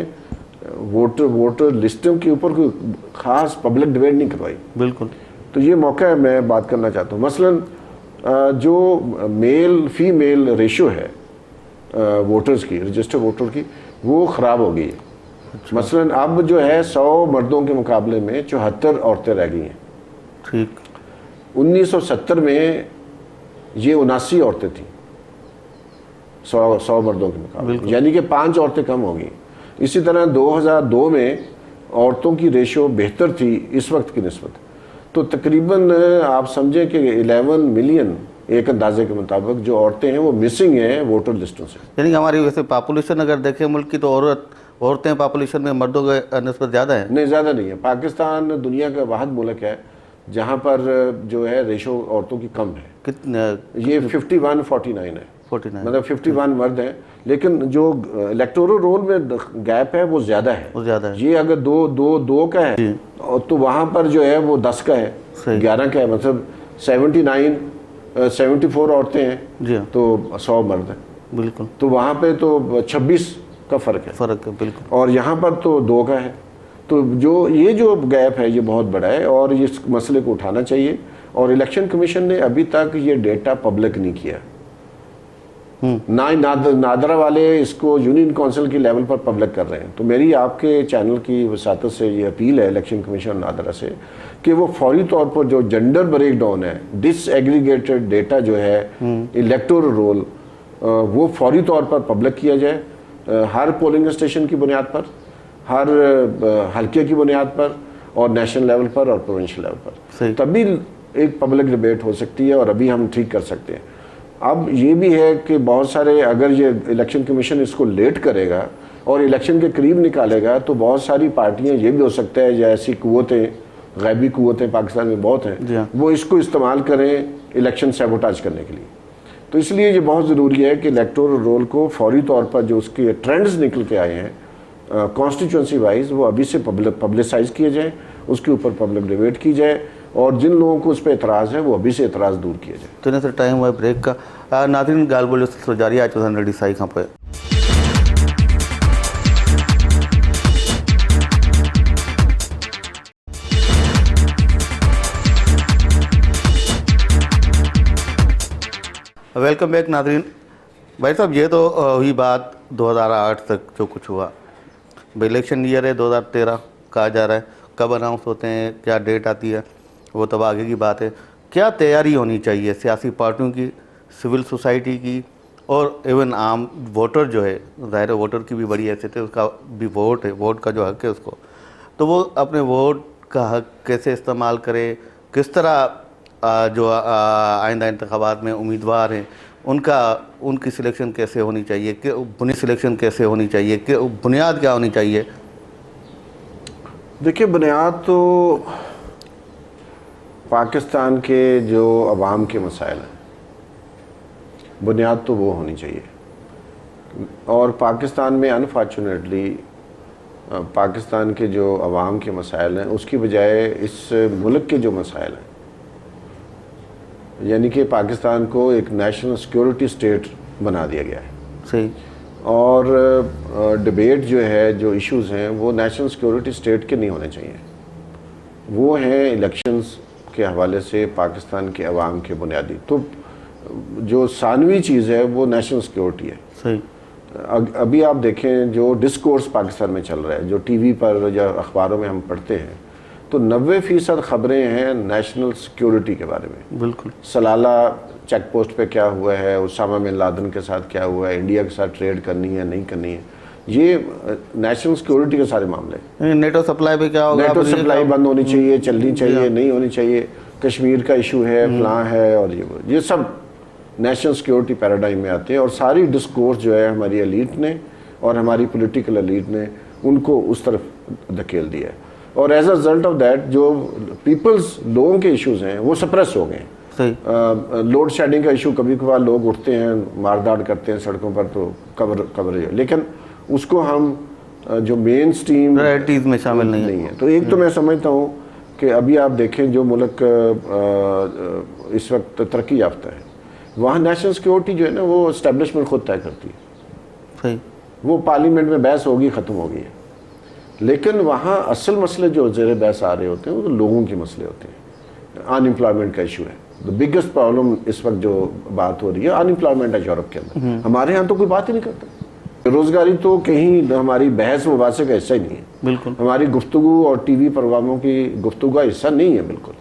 ووٹر لسٹوں کے اوپر کوئی خاص پبلک ڈبیٹ نہیں کروائی۔ بالکل، تو یہ موقع ہے، میں بات کرنا چاہتا ہوں۔ مثلاً جو میل فی میل ریشو ہے ووٹرز کی، رجسٹر ووٹر کی، وہ خراب ہو گئی ہے۔ مثلاً اب جو ہے 100 مردوں کے مقابلے میں 74 عورتیں رہ گئی ہیں. ٹھیک. 1970 میں یہ 79 عورتیں تھیں 100 مردوں کے مقابلے, یعنی کہ 5 عورتیں کم ہو گئیں. اسی طرح 2002 میں عورتوں کی ریشو بہتر تھی اس وقت کی نسبت. تو تقریباً آپ سمجھیں کہ 11 ملین ایک اندازے کے مطابق جو عورتیں ہیں وہ مسنگ ہیں ووٹر لسٹوں سے. یعنی کہ ہماری ویسے پاپولیشن اگر دیکھیں ملک کی تو عورتیں پاپولیشن میں مردوں کے نسبت زیادہ ہیں. نہیں, زیادہ نہیں ہے. پاکستان دنیا کا واحد ملک ہے جہاں پر جو ہے ریشو عورتوں کی کم ہے. کتنے؟ یہ 51-49 ہے, 49. مطلب 51 مرد ہیں, لیکن جو الیکٹورل رول میں گیپ ہے وہ زیادہ ہے. وہ زیادہ ہے. یہ اگر دو کا ہے تو وہاں پر جو ہے وہ 10 کا ہے, 11 کا ہے, مطلب 74 عورتیں ہیں جی ہاں, تو 100 مرد ہیں. بالکل. تو وہاں پہ تو 26 کا فرق ہے, بالکل. اور یہاں پر تو 2 کا ہے. تو یہ جو گیپ ہے یہ بہت بڑا ہے اور اس مسئلے کو اٹھانا چاہیے. اور الیکشن کمیشن نے ابھی تک یہ ڈیٹا پبلک نہیں کیا, نہ ہی نادرا والے اس کو یونین کونسل کی لیول پر پبلک کر رہے ہیں. تو میری آپ کے چینل کی وساطت سے یہ اپیل ہے الیکشن کمیشن نادرا سے کہ وہ فوری طور پر جو جنڈر بریک ڈاؤن ہے, ڈس ایگریگیٹڈ ڈیٹا جو ہے الیکٹورل رول, وہ فوری طور پر پبلک کیا جائے, ہر پولنگ اسٹیشن کی بنیاد پر, ہر حلقے کی بنیاد پر, اور نیشنل لیول پر اور پروونشل لیول پر. تبھی ایک پبلک ڈیبیٹ ہو سکتی ہے اور ابھی ہم ٹھیک کر سکتے ہیں. اب یہ بھی ہے کہ بہت سارے, اگر یہ الیکشن کمیشن اس کو لیٹ کرے گا اور الیکشن کے قریب نکالے گا تو بہت ساری پارٹیاں, یہ بھی ہو سکتا ہے ایسی قوتیں, غیبی قوتیں پاکستان میں بہت ہیں, وہ اس کو استعمال کریں الیکشن سیبوٹاج کرنے کے لیے. تو اس لیے یہ بہت ضروری ہے کہ الیکٹورل رول کو فوری طور پر جو اس کے ٹرینڈز نکل کے آئے ہیں کانسٹیچوئنسی وائز وہ ابھی سے پبلسائز کیے جائیں, اس کے اوپر پبلک ڈیبیٹ کی جائے, اور جن لوگوں کو اس پہ اعتراض ہے وہ ابھی سے اعتراض دور کیا جائے. تو انہیں سے ٹائم ہوا ہے بریک کا. ناظرین گال بولے سلسلہ جاری آج چودھری ریڈی سائی کھاں پہ. ویلکم بیک ناظرین. بھائی صاحب, یہ تو ہوئی بات 2008 تک جو کچھ ہوا. الیکشن ایئر ہے 2013 کہا جا رہا ہے, کب اناؤنس ہوتے ہیں, کیا ڈیٹ آتی ہے, وہ تو آگے کی بات ہے. کیا تیاری ہونی چاہیے سیاسی پارٹیوں کی, سول سوسائٹی کی, اور ایون عام ووٹر جو ہے, ظاہر ہے ووٹر کی بھی بڑی حیثیت ہے, اس کا بھی ووٹ ہے, ووٹ کا جو حق ہے اس کو, تو وہ اپنے ووٹ کا حق کیسے استعمال کرے, کس طرح جو آئندہ انتخابات میں امیدوار ہیں ان کی سلیکشن کیسے ہونی چاہیے, کہ بنی سلیکشن کیسے ہونی چاہیے, کہ بنیاد کیا ہونی چاہیے. دیکھیے, بنیاد تو پاکستان کے جو عوام کے مسائل ہیں, بنیاد تو وہ ہونی چاہیے. اور پاکستان میں انفارچونیٹلی پاکستان کے جو عوام کے مسائل ہیں اس کی بجائے اس ملک کے جو مسائل ہیں, یعنی کہ پاکستان کو ایک نیشنل سیکیورٹی اسٹیٹ بنا دیا گیا ہے. صحیح. اور ڈیبیٹ جو ہے, جو ایشوز ہیں وہ نیشنل سیکیورٹی اسٹیٹ کے نہیں ہونے چاہیے, وہ ہیں الیکشنز کے حوالے سے پاکستان کے عوام کے بنیادی. تو جو ثانوی چیز ہے وہ نیشنل سیکیورٹی ہے. صحیح. ابھی آپ دیکھیں جو ڈسکورس پاکستان میں چل رہا ہے, جو ٹی وی پر یا اخباروں میں ہم پڑھتے ہیں, تو 90% خبریں ہیں نیشنل سیکیورٹی کے بارے میں. بالکل. سلالہ چیک پوسٹ پہ کیا ہوا ہے, اسامہ بن لادن کے ساتھ کیا ہوا ہے, انڈیا کے ساتھ ٹریڈ کرنی ہے نہیں کرنی ہے, یہ نیشنل سیکیورٹی کے سارے معاملے ہیں. نیٹو سپلائی پہ کیا ہوگا, نیٹو سپلائی بند ہونی چاہیے, چلنی چاہیے, نہیں ہونی چاہیے, کشمیر کا ایشو ہے, فلاں ہے, اور یہ سب نیشنل سیکیورٹی پیراڈائم میں آتے ہیں. اور ساری ڈسکورس جو ہے ہماری ایلیٹ نے اور ہماری پولیٹیکل ایلیٹ نے ان کو اس طرف دھکیل دیا ہے. اور as a result of that جو پیپلز, لوگوں کے ایشوز ہیں وہ سپریس ہو گئے ہیں. لوڈ شیڈنگ کا ایشو, کبھی کبھار لوگ اٹھتے ہیں مارداڑ کرتے ہیں سڑکوں پر, تو کوریج ہے, لیکن اس کو ہم جو مین سٹریم پرائرٹیز میں شامل نہیں ہے. تو ایک تو میں سمجھتا ہوں کہ ابھی آپ دیکھیں جو ملک اس وقت ترقی یافتہ ہے, وہاں نیشنل سیکیورٹی جو ہے نا وہ اسٹیبلشمنٹ خود طے کرتی ہے. صحیح. وہ پارلیمنٹ میں بحث ہوگی, ختم ہو گئی ہے. لیکن وہاں اصل مسئلے جو زیر بحث آ رہے ہوتے ہیں وہ تو لوگوں کے مسئلے ہوتے ہیں. ان امپلائمنٹ کا ایشو ہے, the biggest problem اس وقت جو بات ہو رہی ہے ان امپلائمنٹ ہے یورپ کے اندر. ہمارے ہاں تو کوئی بات ہی نہیں کرتا. बेरोजगारी तो कहीं हमारी बहस मुबासे का हिस्सा ही नहीं है, बिल्कुल हमारी गुफ्तगू और टीवी प्रोग्रामों की गुफ्तगू का हिस्सा नहीं है बिल्कुल।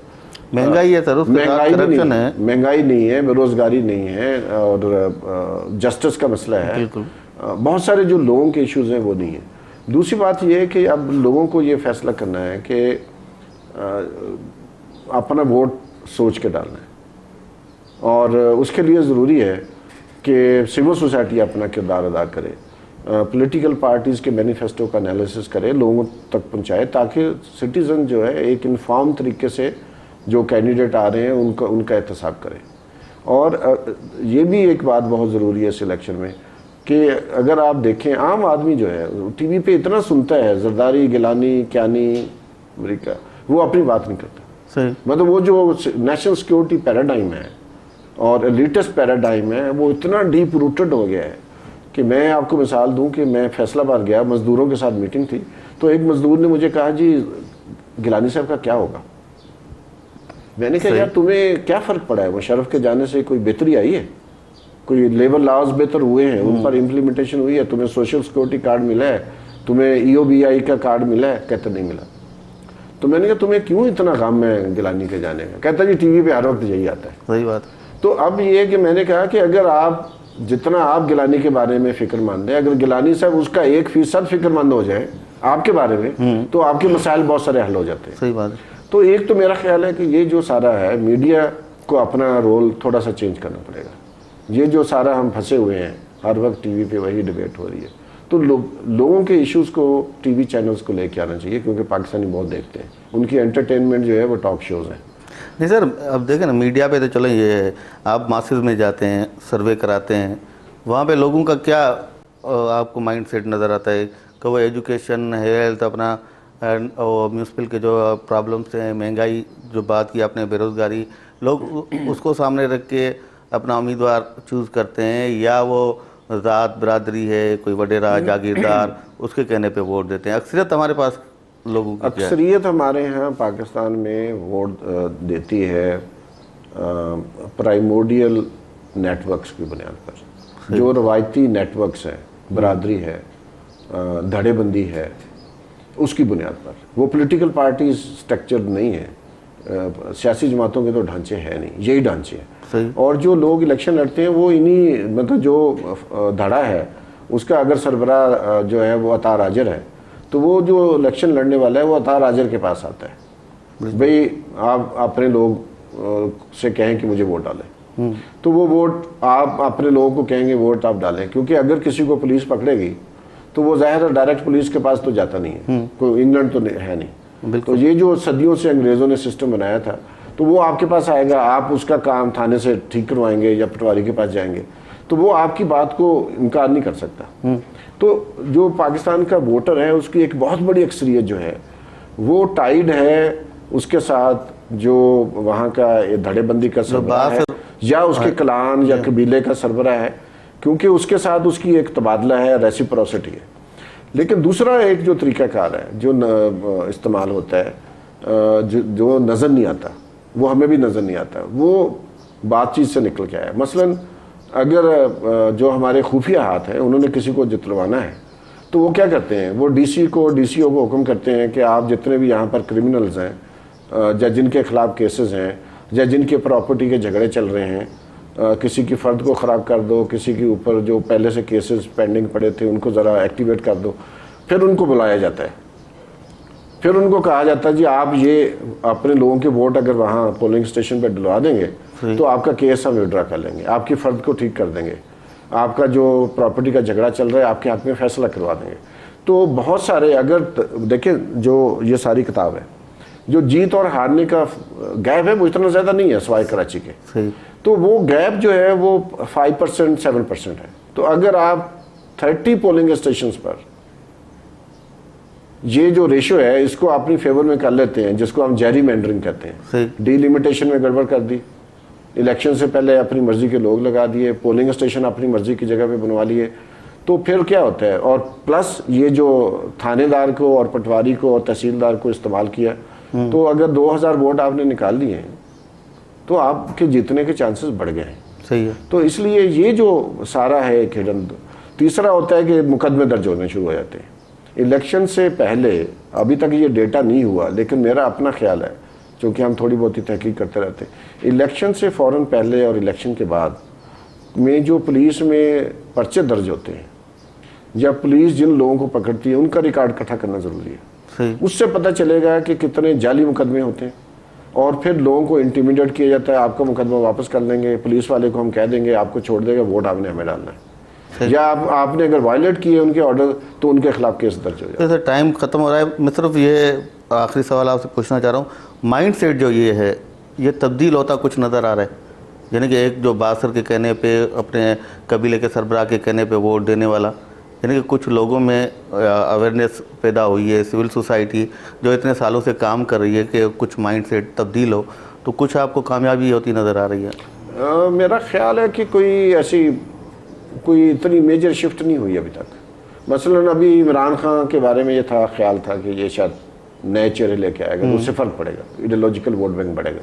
महंगाई है सर, उसके साथ करप्शन है, महंगाई नहीं है, बेरोजगारी नहीं है, और जस्टिस का मसला है, बिल्कुल बहुत सारे जो लोगों के इश्यूज हैं वो नहीं है। दूसरी बात ये है कि अब लोगों को ये फैसला करना है कि अपना वोट सोच के डालना है, और उसके लिए ज़रूरी है कि सिविल सोसाइटी अपना किरदार अदा करे, पॉलिटिकल पार्टीज़ के मैनिफेस्टो का एनालिसिस करे, लोगों तक पहुंचाए, ताकि सिटीज़न जो है एक इन्फॉर्म तरीके से जो कैंडिडेट आ रहे हैं उनका एहतसाब करें। और ये भी एक बात बहुत ज़रूरी है इस इलेक्शन में कि अगर आप देखें आम आदमी जो है टीवी पे इतना सुनता है, जरदारी, गिलानी, क्यानी, अमरीका, वो अपनी बात नहीं करता। सही, मतलब वो जो नेशनल सिक्योरिटी पैराडाइम है और लेटेस्ट पैराडाइम है वो इतना डीप रूटेड हो गया है कि मैं आपको मिसाल दूं कि मैं फैसलाबाद गया, मज़दूरों के साथ मीटिंग थी, तो एक मज़दूर ने मुझे कहा जी गिलानी साहब का क्या होगा। मैंने कहा यार तुम्हें क्या फ़र्क पड़ा है, मुशर्रफ के जाने से कोई बेहतरी आई है, कोई लेबर लॉज बेहतर हुए हैं, उन पर इम्प्लीमेंटेशन हुई है, तुम्हें सोशल सिक्योरिटी कार्ड मिला है, तुम्हें EOBI का कार्ड मिला है? कहते नहीं मिला। तो मैंने कहा तुम्हें क्यों इतना गम है गिलानी के जाने का? कहता जी टीवी पे हर वक्त यही आता है। सही बात। तो अब ये है कि मैंने कहा कि अगर आप जितना आप गिलानी के बारे में फिक्रमंद है, अगर गिलानी साहब उसका 1% फिक्रमंद हो जाए आपके बारे में, तो आपके मसाइल बहुत सारे हल हो जाते हैं। सही बात है। तो एक तो मेरा ख्याल है कि ये जो सारा है, मीडिया को अपना रोल थोड़ा सा चेंज करना पड़ेगा। ये जो सारा हम फंसे हुए हैं, हर वक्त टीवी पे वही डिबेट हो रही है, तो लोगों के इश्यूज़ को टीवी चैनल्स को लेके आना चाहिए, क्योंकि पाकिस्तानी बहुत देखते हैं, उनकी एंटरटेनमेंट जो है वो टॉक शोज़ हैं। नहीं सर, अब देखें ना मीडिया पे तो चलो ये है, आप मासेस में जाते हैं, सर्वे कराते हैं, वहाँ पे लोगों का क्या आपको माइंड सेट नज़र आता है कि वो एजुकेशन, हेल्थ, अपना और म्यूनसिपल के जो प्रॉब्लम्स हैं, महंगाई जो बात की आपने, बेरोज़गारी, लोग उसको सामने रख के अपना उम्मीदवार चूज़ करते हैं, या वो ज़ात बरादरी है, कोई वडेरा जागीरदार, उसके कहने पे वोट देते हैं? अक्सरियत हमारे पास लोगों की अक्सरियत हमारे यहाँ पाकिस्तान में वोट देती है प्राइमोडियल नेटवर्क्स की बुनियाद पर। जो रवायती नेटवर्क्स हैं, बरादरी है, धड़ेबंदी है, उसकी बुनियाद पर। वो पॉलिटिकल पार्टी स्ट्रक्चर नहीं है, सियासी जमातों के तो ढांचे हैं नहीं, यही ढांचे हैं। और जो लोग इलेक्शन लड़ते हैं वो इन्हीं, मतलब जो धड़ा है उसका अगर सरबराह जो है वो अता राजर है, तो वो जो इलेक्शन लड़ने वाला है वो अता राजर के पास आता है, भाई आप अपने लोग से कहें कि मुझे वोट डालें, तो वो वोट आप अपने लोगों को कहेंगे वोट आप डालें, क्योंकि अगर किसी को पुलिस पकड़ेगी तो वो ज़ाहिर है डायरेक्ट पुलिस के पास तो जाता नहीं है, कोई इंग्लैंड तो है नहीं। तो ये जो सदियों से अंग्रेज़ों ने सिस्टम बनाया था, तो वो आपके पास आएगा, आप उसका काम थाने से ठीक करवाएंगे या पटवारी के पास जाएंगे, तो वो आपकी बात को इनकार नहीं कर सकता। तो जो पाकिस्तान का वोटर है उसकी एक बहुत बड़ी अक्सरियत जो है वो टाइड है उसके साथ जो वहाँ का धड़ेबंदी का सरबराह है, या उसके कलान या कबीले का सरबराह है, क्योंकि उसके साथ उसकी एक तबादला है, रेसिप्रोसिटी है। लेकिन दूसरा एक जो तरीक़ाकार है जो इस्तेमाल होता है, जो नज़र नहीं आता, वो हमें भी नज़र नहीं आता, वो बातचीत से निकल के आया। मसलन अगर जो हमारे खुफिया हाथ हैं उन्होंने किसी को जितलवाना है, तो वो क्या करते हैं, वो DCO को हुक्म करते हैं कि आप जितने भी यहाँ पर क्रिमिनल्स हैं, या जिनके खिलाफ केसेस हैं, या जिनके प्रॉपर्टी के झगड़े चल रहे हैं, किसी की फ़र्द को ख़राब कर दो, किसी के ऊपर जो पहले से केसेस पेंडिंग पड़े थे उनको ज़रा एक्टिवेट कर दो। फिर उनको बुलाया जाता है, फिर उनको कहा जाता है जी आप ये अपने लोगों के वोट अगर वहाँ पोलिंग स्टेशन पर डलवा देंगे तो आपका केस हम विड्रा कर लेंगे, आपकी फ़र्द को ठीक कर देंगे, आपका जो प्रॉपर्टी का झगड़ा चल रहा है आपके हक़ में फ़ैसला करवा देंगे। तो बहुत सारे, अगर देखें जो ये सारी किताब है, जो जीत और हारने का गैप है वो इतना ज़्यादा नहीं है सवाए कराची के, तो वो गैप जो है वो 5% 7% है। तो अगर आप 30 पोलिंग स्टेशंस पर ये जो रेशो है इसको अपनी फेवर में कर लेते हैं, जिसको हम जेरीमैंडरिंग कहते हैं, डिलिमिटेशन में गड़बड़ कर दी, इलेक्शन से पहले अपनी मर्जी के लोग लगा दिए, पोलिंग स्टेशन अपनी मर्जी की जगह पे बनवा लिए, तो फिर क्या होता है। और प्लस ये जो थानेदार को और पटवारी को और तहसीलदार को इस्तेमाल किया, तो अगर 2000 वोट आपने निकाल लिए हैं तो आपके जीतने के चांसेस बढ़ गए हैं। सही है। तो इसलिए ये जो सारा है खेल, तीसरा होता है कि मुकदमे दर्ज होने शुरू हो जाते हैं। इलेक्शन से पहले, अभी तक ये डेटा नहीं हुआ, लेकिन मेरा अपना ख्याल है, क्योंकि हम थोड़ी बहुत ही तहकीक करते रहते हैं, इलेक्शन से फ़ौरन पहले और इलेक्शन के बाद में जो पुलिस में पर्चे दर्ज होते हैं या पुलिस जिन लोगों को पकड़ती है उनका रिकॉर्ड इकट्ठा करना ज़रूरी है। सही। उससे पता चलेगा कि कितने जाली मुकदमे होते हैं, और फिर लोगों को इंटिमिडेट किया जाता है, आपका मुकदमा वापस कर लेंगे, पुलिस वाले को हम कह देंगे आपको छोड़ देगा, वोट आपने हमें डालना है, या आपने अगर वायलेट किए उनके ऑर्डर तो उनके खिलाफ केस दर्ज हो जाए। जैसे टाइम ख़त्म हो रहा है, मैं सिर्फ ये आखिरी सवाल आपसे पूछना चाह रहा हूँ, माइंड सेट जो ये है ये तब्दील होता कुछ नज़र आ रहा है? यानी कि एक जो बासर के कहने पे, अपने कबीले के सरबराह के कहने पे वोट देने वाला, यानी कि कुछ लोगों में अवेयरनेस पैदा हुई है, सिविल सोसाइटी जो इतने सालों से काम कर रही है कि कुछ माइंड सेट तब्दील हो, तो कुछ आपको कामयाबी होती नज़र आ रही है? मेरा ख्याल है कि कोई इतनी मेजर शिफ्ट नहीं हुई अभी तक। मसलन अभी इमरान खान के बारे में ये था, ख्याल था कि ये शायद नए चेहरे लेके आएगा तो उससे फ़र्क पड़ेगा, आइडियोलॉजिकल वोट बैंक बढ़ेगा,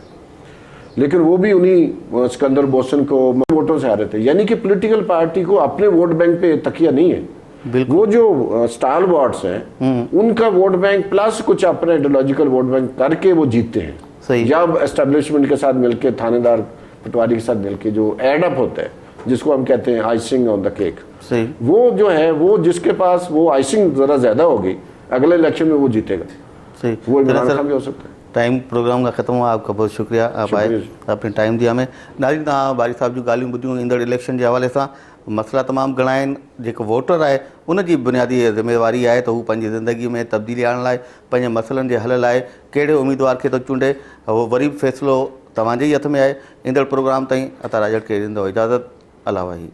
लेकिन वो भी उन्हीं सिकंदर बोसन को वोटों से आ रहे थे। यानी कि पॉलिटिकल पार्टी को अपने वोट बैंक पे तकिया नहीं है, वो जो स्टार वॉट्स हैं उनका वोट बैंक प्लस कुछ अपने आइडियोलॉजिकल वोट बैंक करके वो जीतते हैं। सही। या एस्टेब्लिशमेंट के साथ मिलके, थानेदार पटवारी के साथ मिलके जो एड अप होता है, जिसको हम कहते हैं आइसिंग ऑन द केक, सही, वो जो है वो जिसके पास वो आइसिंग ज़रा ज़्यादा होगी अगले इलेक्शन में वो जीतेगा। सही। वो इमरान खान भी हो सकता है। टाइम प्रोग्राम का ख़त्म हुआ, आपका बहुत शुक्रिया, आप आए, आपने टाइम दिया हमें। नाज़रीन, तव्हां बारी साहब जूं ॻाल्हियूं ॿुधियूं ईंदड़ इलेक्शन जे हवाले सां। मसइला तमामु घणा आहिनि, जेको वोटर आहे उन जी बुनियादी ज़िम्मेवारी आहे त हू पंहिंजी ज़िंदगी में तब्दीली आणण लाइ, पंहिंजे मसइलनि जे हल लाइ कहिड़े उम्मीदवार खे थो चूंडे, उहो वरी बि फ़ैसिलो तव्हांजे ई हथ में आहे। ईंदड़ प्रोग्राम ताईं अता राजड़ खे ॾींदो इजाज़त। अला वाही।